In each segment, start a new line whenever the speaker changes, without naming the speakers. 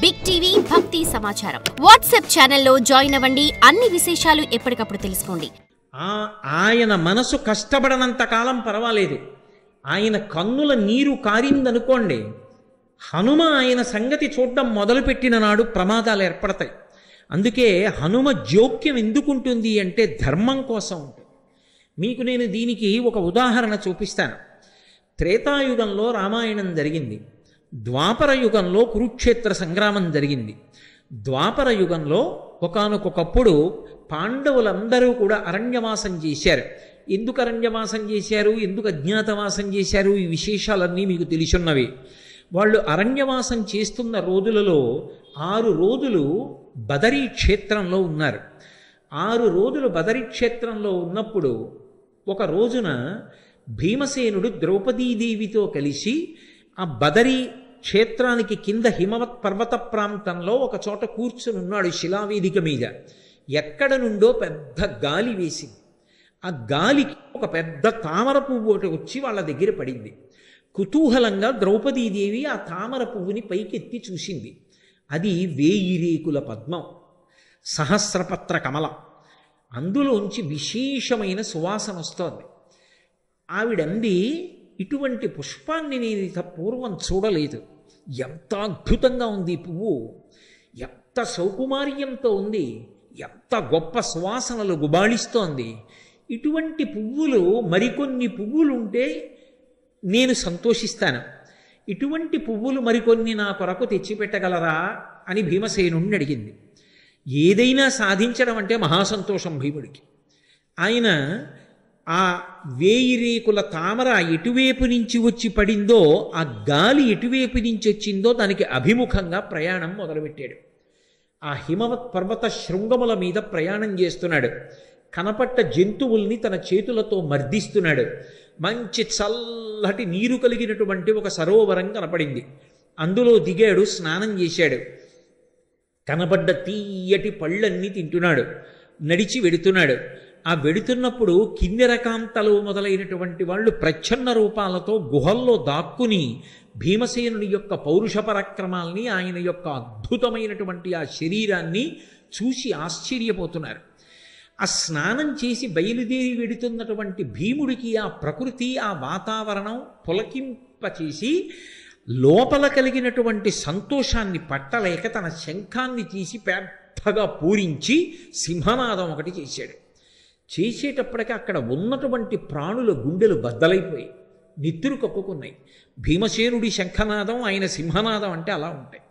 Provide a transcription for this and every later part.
Big TV భక్తి సమాచారం WhatsApp ఛానల్లో జాయిన్ అవ్వండి. అన్ని విశేషాలు ఎప్పటికప్పుడు తెలుసుకోండి.
ఆయన మనసు కష్టపడనంత కాలం పర్వాలేదు. ఆయన కన్నుల నీరు కారిందనుకోండి, హనుమ ఆయన సంగతి చూడడం మొదలుపెట్టిన నాడు ప్రమాదాలు ఏర్పడతాయి. అందుకే హనుమ జోక్యం ఎందుకుంటుంది అంటే ధర్మం కోసం ఉంటుంది. మీకు నేను దీనికి ఒక ఉదాహరణ చూపిస్తాను. త్రేతాయుగంలో రామాయణం జరిగింది. ద్వాపర యుగంలో కురుక్షేత్ర సంగ్రామం జరిగింది. ద్వాపర యుగంలో ఒకానొకప్పుడు పాండవులందరూ కూడా అరణ్యవాసం చేశారు. ఎందుకు అరణ్యవాసం చేశారు, ఎందుకు అజ్ఞాతవాసం చేశారు, ఈ విశేషాలన్నీ మీకు తెలిసున్నవి. వాళ్ళు అరణ్యవాసం చేస్తున్న రోజులలో 6 రోజులు బదరీ క్షేత్రంలో ఉన్నారు. 6 రోజులు బదరీ క్షేత్రంలో ఉన్నప్పుడు ఒక రోజున భీమసేనుడు ద్రౌపదీదేవితో కలిసి ఆ బదరీ క్షేత్రానికి కింద హిమవత్ పర్వత ప్రాంతంలో ఒక చోట కూర్చుని ఉన్నాడు శిలావేదిక మీద. ఎక్కడ నుండో పెద్ద గాలి వేసింది. ఆ గాలికి ఒక పెద్ద తామర పువ్వు ఒకటి వచ్చి వాళ్ళ దగ్గర పడింది. కుతూహలంగా ద్రౌపదీదేవి ఆ తామర పువ్వుని పైకెత్తి చూసింది. అది 1000 రేకుల పద్మం, సహస్రపత్ర కమలం. అందులోంచి విశేషమైన సువాసన వస్తోంది. ఆవిడంది, ఇటువంటి పుష్పాన్ని నేను పూర్వం చూడలేదు. ఎంత అద్భుతంగా ఉంది ఈ పువ్వు, ఎంత సౌకుమార్యంతో ఉంది, ఎంత గొప్ప సువాసనలు గుబాళిస్తోంది. ఇటువంటి పువ్వులు మరికొన్ని పువ్వులుంటే నేను సంతోషిస్తాను. ఇటువంటి పువ్వులు మరికొన్ని నా కొరకు తెచ్చిపెట్టగలరా అని భీమసేనుణ్ణి అడిగింది. ఏదైనా సాధించడం అంటే మహాసంతోషం భీముడికి. ఆయన ఆ 1000 రేకుల తామర ఎటువైపు నుంచి వచ్చి పడిందో, ఆ గాలి ఎటువైపు నుంచి వచ్చిందో దానికి అభిముఖంగా ప్రయాణం మొదలుపెట్టాడు. ఆ హిమవత్ పర్వత శృంగముల మీద ప్రయాణం చేస్తున్నాడు. కనపట్ట జంతువుల్ని తన చేతులతో మర్దిస్తున్నాడు. మంచి చల్లటి నీరు కలిగినటువంటి ఒక సరోవరం కనపడింది. అందులో దిగాడు, స్నానం చేశాడు. కనపడ్డ తీయటి పళ్ళన్నీ తింటున్నాడు. నడిచి వెడుతున్నాడు. ఆ వెడుతున్నప్పుడు కిన్నెరకాంతలు మొదలైనటువంటి వాళ్ళు ప్రచ్ఛన్న రూపాలతో గుహల్లో దాక్కుని భీమసేనుని యొక్క పౌరుష పరాక్రమాల్ని, ఆయన యొక్క అద్భుతమైనటువంటి ఆ శరీరాన్ని చూసి ఆశ్చర్యపోతున్నారు. ఆ స్నానం చేసి బయలుదేరి వెడుతున్నటువంటి భీముడికి ఆ ప్రకృతి, ఆ వాతావరణం పులకింపచేసి లోపల కలిగినటువంటి సంతోషాన్ని పట్టలేక తన శంఖాన్ని తీసి పెద్దగా పూరించి సింహనాదం ఒకటి చేశాడు. చేసేటప్పటికీ అక్కడ ఉన్నటువంటి ప్రాణుల గుండెలు బద్దలైపోయి నెత్తురు కక్కుకున్నాయి. భీమసేనుడి శంఖనాదం, ఆయన సింహనాదం అంటే అలా ఉంటాయి.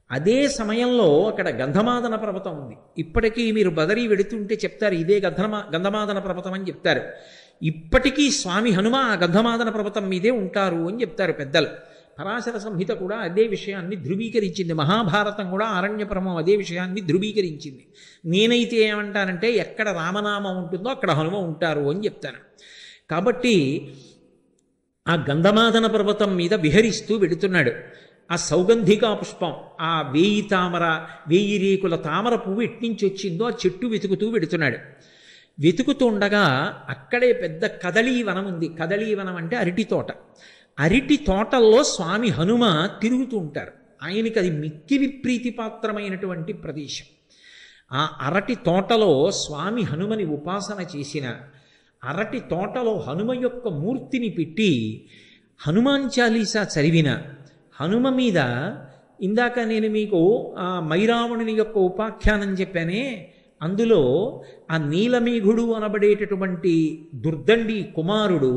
అదే సమయంలో అక్కడ గంధమాదన పర్వతం ఉంది. ఇప్పటికీ మీరు బదరీ వెడుతుంటే చెప్తారు, ఇదే గంధమాదన పర్వతం అని చెప్తారు. ఇప్పటికీ స్వామి హనుమ ఆ గంధమాదన పర్వతం మీదే ఉంటారు అని చెప్తారు పెద్దలు. పరాశర సంహిత కూడా అదే విషయాన్ని ధృవీకరించింది. మహాభారతం కూడా ఆరణ్యపరమం అదే విషయాన్ని ధృవీకరించింది. నేనైతే ఏమంటానంటే, ఎక్కడ రామనామం ఉంటుందో అక్కడ హనుమ ఉంటారు అని చెప్తాను. కాబట్టి ఆ గంధమాదన పర్వతం మీద విహరిస్తూ వెడుతున్నాడు. ఆ సౌగంధికా పుష్పం, ఆ 1000 రేకుల తామర పువ్వు ఎట్నుంచి వచ్చిందో ఆ చెట్టు వెతుకుతూ వెడుతున్నాడు. వెతుకుతూ ఉండగా అక్కడే పెద్ద కదళీవనం ఉంది. కదళీవనం అంటే అరటి తోట. అరటి తోటల్లో స్వామి హనుమ తిరుగుతూ ఉంటారు. ఆయనకి అది మిక్కిలి ప్రీతిపాత్రమైనటువంటి ప్రదేశం. ఆ అరటి తోటలో స్వామి హనుమని ఉపాసన చేసిన, అరటి తోటలో హనుమ యొక్క మూర్తిని పెట్టి హనుమాన్ చాలీసా చదివిన, హనుమ మీద ఇందాక నేను మీకు ఆ మైరావణుని యొక్క ఉపాఖ్యానం చెప్పానే, అందులో ఆ నీలమేఘుడు అనబడేటటువంటి దుర్దండి కుమారుడు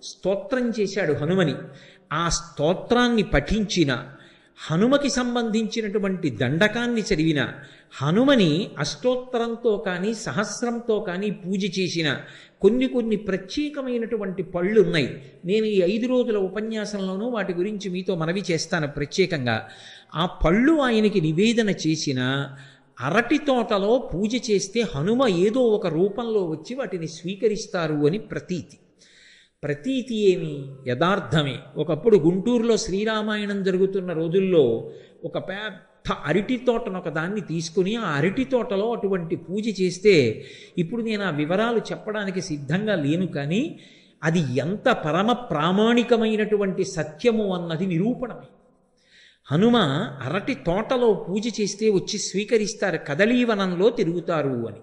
స్తోత్రం చేశాడు హనుమని. ఆ స్తోత్రాన్ని పఠించిన, హనుమకి సంబంధించినటువంటి దండకాన్ని చదివిన, హనుమని అష్టోత్తరంతో కానీ సహస్రంతో కానీ పూజ చేసిన కొన్ని ప్రత్యేకమైనటువంటి పళ్ళు ఉన్నాయి. నేను ఈ 5 రోజుల ఉపన్యాసంలోనూ వాటి గురించి మీతో మనవి చేస్తాను ప్రత్యేకంగా. ఆ పళ్ళు ఆయనకి నివేదన చేసిన, అరటి తోటలో పూజ చేస్తే హనుమ ఏదో ఒక రూపంలో వచ్చి వాటిని స్వీకరిస్తారు అని ప్రతీతి. ప్రతీతి ఏమి, యథార్థమే. ఒకప్పుడు గుంటూరులో శ్రీరామాయణం జరుగుతున్న రోజుల్లో ఒక పెద్ద అరటి తోటను ఒక దాన్ని తీసుకుని ఆ అరటి తోటలో అటువంటి పూజ చేస్తే, ఇప్పుడు నేను ఆ వివరాలు చెప్పడానికి సిద్ధంగా లేను, కానీ అది ఎంత పరమ ప్రామాణికమైనటువంటి సత్యము అన్నది నిరూపణమే. హనుమ అరటి తోటలో పూజ చేస్తే వచ్చి స్వీకరిస్తారు, కదలీవనంలో తిరుగుతారు అని.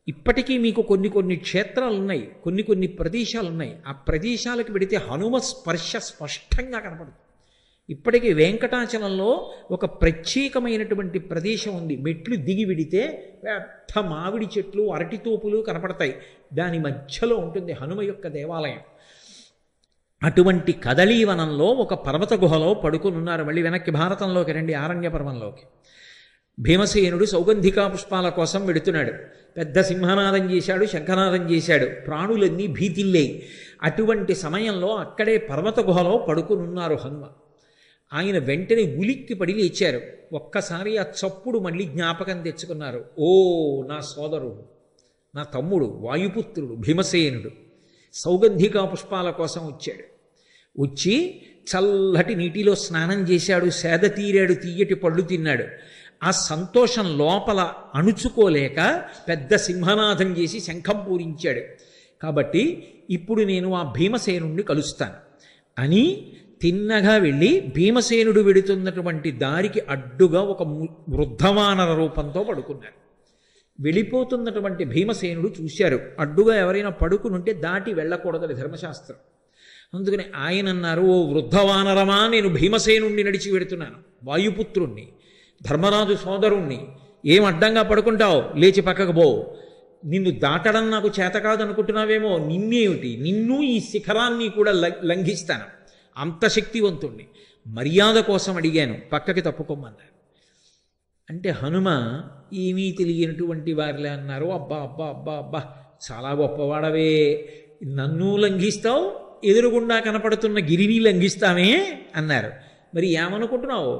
ఇప్పటికీ మీకు కొన్ని కొన్ని క్షేత్రాలు ఉన్నాయి, కొన్ని కొన్ని ప్రదేశాలు ఉన్నాయి. ఆ ప్రదేశాలకు వెడితే హనుమ స్పర్శ స్పష్టంగా కనపడుతుంది. ఇప్పటికీ వెంకటాచలంలో ఒక ప్రత్యేకమైనటువంటి ప్రదేశం ఉంది. మెట్లు దిగి విడితే పెద్ద మామిడి చెట్లు, అరటి తోపులు కనపడతాయి. దాని మధ్యలో ఉంటుంది హనుమ యొక్క దేవాలయం. అటువంటి కదలీవనంలో ఒక పర్వత గుహలో పడుకుని ఉన్నారు. మళ్ళీ వెనక్కి భారతంలోకి రండి, ఆరణ్య పర్వంలోకి. భీమసేనుడు సౌగంధికా పుష్పాల కోసం వెడుతున్నాడు. పెద్ద సింహనాదం చేశాడు, శంఖనాదం చేశాడు, ప్రాణులన్నీ భీతిల్లేయి. అటువంటి సమయంలో అక్కడే పర్వత గుహలో పడుకుని ఉన్నారు హనుమ. ఆయన వెంటనే ఉలిక్కి పడి లేచారు. ఒక్కసారి ఆ చప్పుడు మళ్ళీ జ్ఞాపకం తెచ్చుకున్నారు. ఓ నా సోదరుడు, నా తమ్ముడు, వాయుపుత్రుడు భీమసేనుడు సౌగంధికా పుష్పాల కోసం వచ్చాడు. వచ్చి చల్లటి నీటిలో స్నానం చేశాడు, సేద తీరాడు, తీయటి పళ్ళు తిన్నాడు. ఆ సంతోషం లోపల అణుచుకోలేక పెద్ద సింహనాదం చేసి శంఖం పూరించాడు. కాబట్టి ఇప్పుడు నేను ఆ భీమసేనుణ్ణి కలుస్తాను అని తిన్నగా వెళ్ళి భీమసేనుడు వెడుతున్నటువంటి దారికి అడ్డుగా ఒక వృద్ధవానర రూపంతో పడుకున్నారు. వెళ్ళిపోతున్నటువంటి భీమసేనుడు చూశారు, అడ్డుగా ఎవరైనా పడుకునుంటే దాటి వెళ్ళకూడదని ధర్మశాస్త్రం. అందుకని ఆయన అన్నారు, ఓ వృద్ధవానరమా, నేను భీమసేనుణ్ణి నడిచి వెడుతున్నాను, వాయుపుత్రుణ్ణి, ధర్మరాజు సోదరుణ్ణి, ఏం అడ్డంగా పడుకుంటావు, లేచి పక్కకు పో, నిన్ను దాటడం నాకు చేత కాదు అనుకుంటున్నావేమో, నిన్నేమిటి, నిన్ను ఈ శిఖరాన్ని కూడా లంఘిస్తాను, అంత శక్తివంతుణ్ణి, మర్యాద కోసం అడిగాను, పక్కకి తప్పుకోమన్నారు. అంటే హనుమ ఏమీ తెలియనటువంటి వారిలే అన్నారు, అబ్బా అబ్బా అబ్బా అబ్బా, చాలా గొప్పవాడవే, నన్ను లంఘిస్తావు, ఎదురుగుండా కనపడుతున్న గిరిని లంఘిస్తామే అన్నారు. మరి ఏమనుకుంటున్నావు,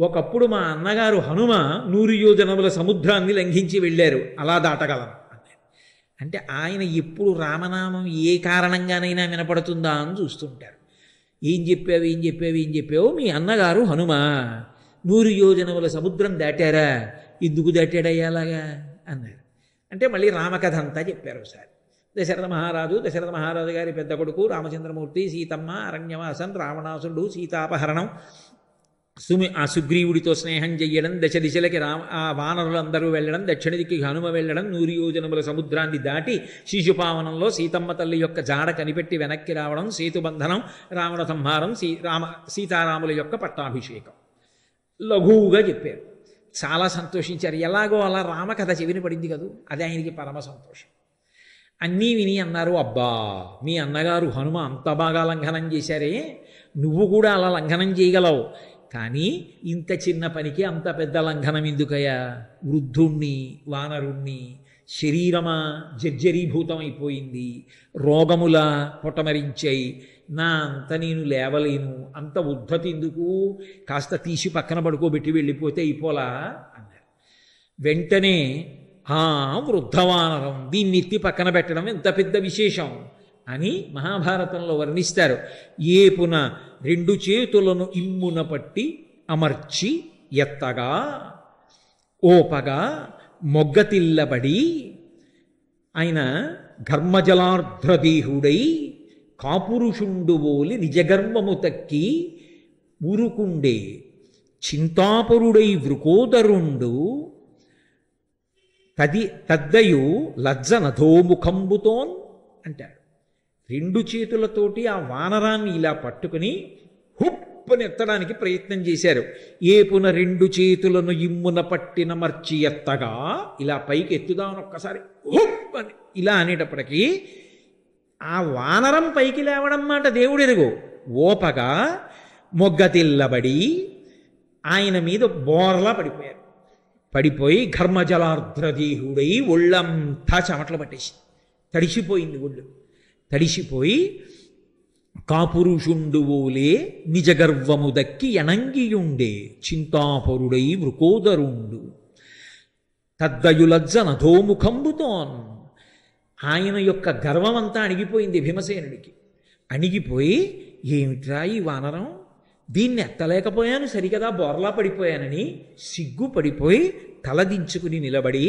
ఒకప్పుడు మా అన్నగారు హనుమ 100 యోజనముల సముద్రాన్ని లంఘించి వెళ్ళారు, అలా దాటగలను అన్నారు. అంటే ఆయన ఎప్పుడు రామనామం ఏ కారణంగానైనా వినపడుతుందా అని చూస్తుంటారు. ఏం చెప్పావు, మీ అన్నగారు హనుమ 100 యోజనముల సముద్రం దాటారా, ఎందుకు దాటాడయ్యా అలాగా అన్నారు. అంటే మళ్ళీ రామకథ అంతా చెప్పారు. ఒకసారి దశరథ మహారాజు గారి పెద్ద కొడుకు రామచంద్రమూర్తి, సీతమ్మ, అరణ్యవాసం, రావణాసురుడు, సీతాపహరణం, ఆ సుగ్రీవుడితో స్నేహం చెయ్యడం, దశ దిశలకి ఆ వానరులందరూ వెళ్ళడం, దక్షిణ దిక్కి హనుమ వెళ్ళడం, 100 యోజనముల సముద్రాన్ని దాటి శిశుపావనంలో సీతమ్మ తల్లి యొక్క జాడ కనిపెట్టి వెనక్కి రావడం, సేతుబంధనం, రావణ సంహారం, సీతారాముల యొక్క పట్టాభిషేకం లఘువుగా చెప్పారు. చాలా సంతోషించారు. ఎలాగో అలా రామకథ చెవిని పడింది కదూ, అది ఆయనకి పరమ సంతోషం. అన్నీ విని అన్నారు, అబ్బా మీ అన్నగారు హనుమ అంత బాగా లంఘనం చేశారే, నువ్వు కూడా అలా లంఘనం చేయగలవు, కానీ ఇంత చిన్న పనికి అంత పెద్ద లంఘనం ఎందుకయ్యా, వృద్ధుణ్ణి, వానరుణ్ణి, శరీరమా జర్జరీభూతం అయిపోయింది, రోగముల పొటమరించాయి, నా అంత నేను లేవలేను, అంత ఉద్ధతి ఎందుకు, కాస్త తీసి పక్కన పడుకోబెట్టి వెళ్ళిపోతే అయిపోలా అన్నారు. వెంటనే వృద్ధవానరం, దీన్ని ఎత్తి పక్కన పెట్టడం ఎంత పెద్ద విశేషం అని మహాభారతంలో వర్ణిస్తారు. ఏపున 2 చేతులను ఇమ్మున పట్టి అమర్చి ఎత్తగా ఓపగా మొగ్గతిల్లబడి ఆయన ఘర్మజలార్ధ్రదేహుడై కాపురుషుండువోలి నిజగర్వము తక్కి ఊరుకుండే చింతాపరుడై వృకోదరుండు తద్దయు లజ్జ నధోముఖంబుతోన్ అంటాడు. 2 చేతులతోటి ఆ వానరాన్ని ఇలా పట్టుకుని హుప్పని ఎత్తడానికి ప్రయత్నం చేశారు. ఏపున 2 చేతులను ఇమ్మున పట్టిన మర్చి ఎత్తగా, ఇలా పైకి ఎత్తుదామని ఒక్కసారి హుప్పని ఇలా అనేటప్పటికీ ఆ వానరం పైకి లేవడం మాట దేవుడెరుగు, ఓపగా మొగ్గతిల్లబడి ఆయన మీద బోర్లా పడిపోయారు. పడిపోయి ఘర్మజలార్ధ్రదేహుడై ఒళ్ళంతా చెమటలు పట్టేసి తడిసిపోయింది. ఒళ్ళు తడిసిపోయి కాపురుషుండువోలే నిజగర్వము దక్కి ఎణంగియుండే చింతాపరుడై వృకోదరుండు తద్దయులజ్జ నధోముఖంబుతోన్. ఆయన యొక్క గర్వమంతా అణిగిపోయింది భీమసేనుడికి. అణిగిపోయి ఏమిట్రా ఈ వానరం, దీన్ని ఎత్తలేకపోయాను సరికదా, బోర్లా పడిపోయానని సిగ్గుపడిపోయి తలదించుకుని నిలబడి,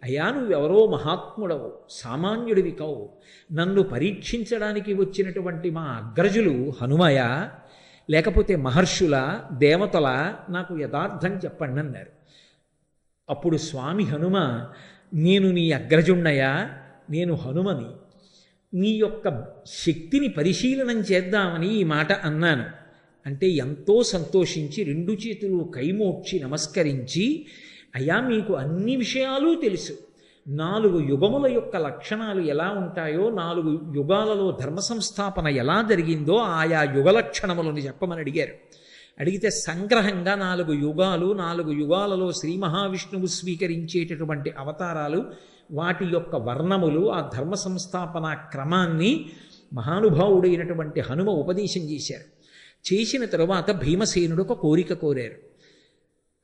అయ్యా నువ్వెవరో మహాత్ముడవు, సామాన్యుడివి కావు, నన్ను పరీక్షించడానికి వచ్చినటువంటి మా అగ్రజులు హనుమయ, లేకపోతే మహర్షుల దేవతల నాకు యథార్థం చెప్పండి అన్నారు. అప్పుడు స్వామి హనుమ, నేను నీ అగ్రజుణ్ణయా, నేను హనుమని, నీ యొక్క శక్తిని పరిశీలనం చేద్దామని ఈ మాట అన్నాను అంటే ఎంతో సంతోషించి 2 చేతులు కైమోడ్చి నమస్కరించి, అయ్యా మీకు అన్ని విషయాలు తెలుసు, 4 యుగముల యొక్క లక్షణాలు ఎలా ఉంటాయో, 4 యుగాలలో ధర్మ సంస్థాపన ఎలా జరిగిందో ఆయా యుగ లక్షణములను చెప్పమని అడిగారు. అడిగితే సంగ్రహంగా 4 యుగాలు, 4 యుగాలలో శ్రీ మహావిష్ణువు స్వీకరించేటటువంటి అవతారాలు, వాటి యొక్క వర్ణములు, ఆ ధర్మ సంస్థాపన క్రమాన్ని మహానుభావుడైనటువంటి హనుమ ఉపదేశం చేశారు. చేసిన తరువాత భీమసేనుడు ఒక కోరిక కోరారు.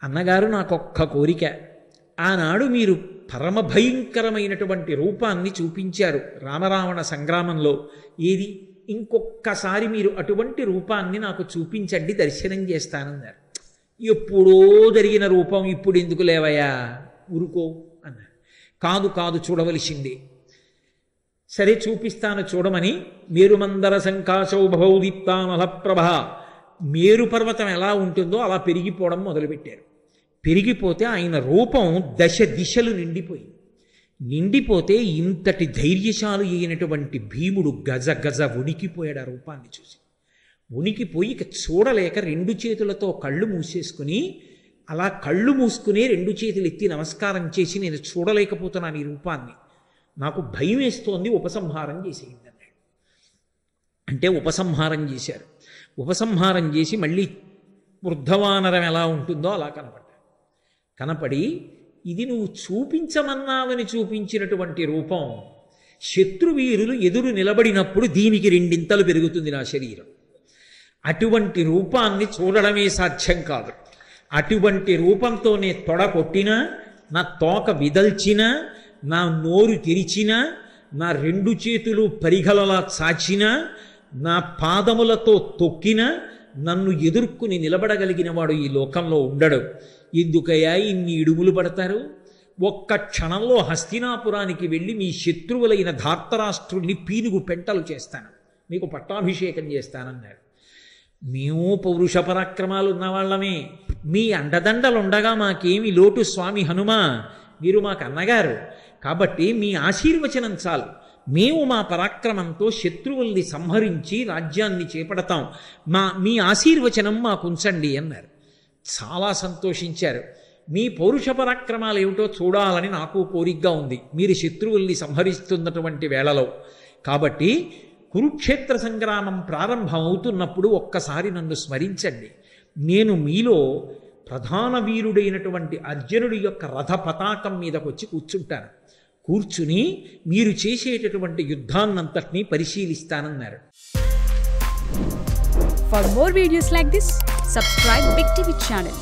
అన్నగారు నాకొక్క కోరిక, ఆనాడు మీరు పరమ భయంకరమైనటువంటి రూపాన్ని చూపించారు రామరావణ సంగ్రామంలో, ఏది ఇంకొక్కసారి మీరు అటువంటి రూపాన్ని నాకు చూపించండి, దర్శనం చేస్తానన్నారు. ఎప్పుడో జరిగిన రూపం ఇప్పుడు ఎందుకు లేవయ్యా, ఊరుకో అన్నారు. కాదు కాదు చూడవలసిందే. సరే చూపిస్తాను చూడమని మేరుమందర శంఖాశౌభౌ దీప్తానలప్రభ, మేరు పర్వతం ఎలా ఉంటుందో అలా పెరిగిపోవడం మొదలుపెట్టారు. పెరిగిపోతే ఆయన రూపం దశ దిశలు నిండిపోతే ఇంతటి ధైర్యశాలి అయినటువంటి భీముడు గజ గజ వణికిపోయాడు. ఆ రూపాన్ని చూసి వణికిపోయి ఇక చూడలేక 2 చేతులతో కళ్ళు మూసేసుకుని, అలా కళ్ళు మూసుకునే 2 చేతులు ఎత్తి నమస్కారం చేసి, నేను చూడలేకపోతున్నాను ఈ రూపాన్ని, నాకు భయం వేస్తోంది, ఉపసంహారం చేసేయండి అన్నాడు. అంటే ఉపసంహారం చేశారు. ఉపసంహారం చేసి మళ్ళీ వృద్ధవానరం ఎలా ఉంటుందో అలా కనపడి, ఇది నువ్వు చూపించమన్నావని చూపించినటువంటి రూపం, శత్రువీరులు ఎదురు నిలబడినప్పుడు దీనికి 2 పెరుగుతుంది నా శరీరం. అటువంటి రూపాన్ని చూడడమే సాధ్యం కాదు. అటువంటి రూపంతో నే తొడ కొట్టినా, నా తోక విదల్చినా, నా నోరు తెరిచినా, నా 2 చేతులు పరిగలలా చాచినా, నా పాదములతో తొక్కినా, నన్ను ఎదుర్కొని నిలబడగలిగిన వాడు ఈ లోకంలో ఉండడు. ఎందుకయ్యా ఇన్ని ఇడుములు పడతారు? ఒక్క క్షణంలో హస్తినాపురానికి వెళ్ళి మీ శత్రువులైన ధార్తరాష్ట్రుల్ని పీనుగు పెంటలు చేస్తాను, మీకు పట్టాభిషేకం చేస్తానన్నారు. మేము పౌరుష పరాక్రమాలు ఉన్నవాళ్ళమే, మీ అండదండలుండగా మాకేమి లోటు స్వామి హనుమ, మీరు మాకు అన్నగారు కాబట్టి మీ ఆశీర్వచనం చాలు, మేము మా పరాక్రమంతో శత్రువుల్ని సంహరించి రాజ్యాన్ని చేపడతాం, మీ ఆశీర్వచనం మాకుంచండి అన్నారు. చాలా సంతోషించారు. మీ పౌరుష పరాక్రమాలు ఏమిటో చూడాలని నాకు కోరికగా ఉంది మీరు శత్రువుల్ని సంహరిస్తున్నటువంటి వేళలో. కాబట్టి కురుక్షేత్ర సంగ్రామం ప్రారంభమవుతున్నప్పుడు ఒక్కసారి నన్ను స్మరించండి, నేను మీలో ప్రధాన వీరుడైనటువంటి అర్జునుడి యొక్క రథ పతాకం మీదకి వచ్చి కూర్చుంటాను, కూర్చుని మీరు చేసేటటువంటి యుద్ధాన్నంతటినీ పరిశీలిస్తానన్నారు.
For more videos like this, subscribe Big TV channel.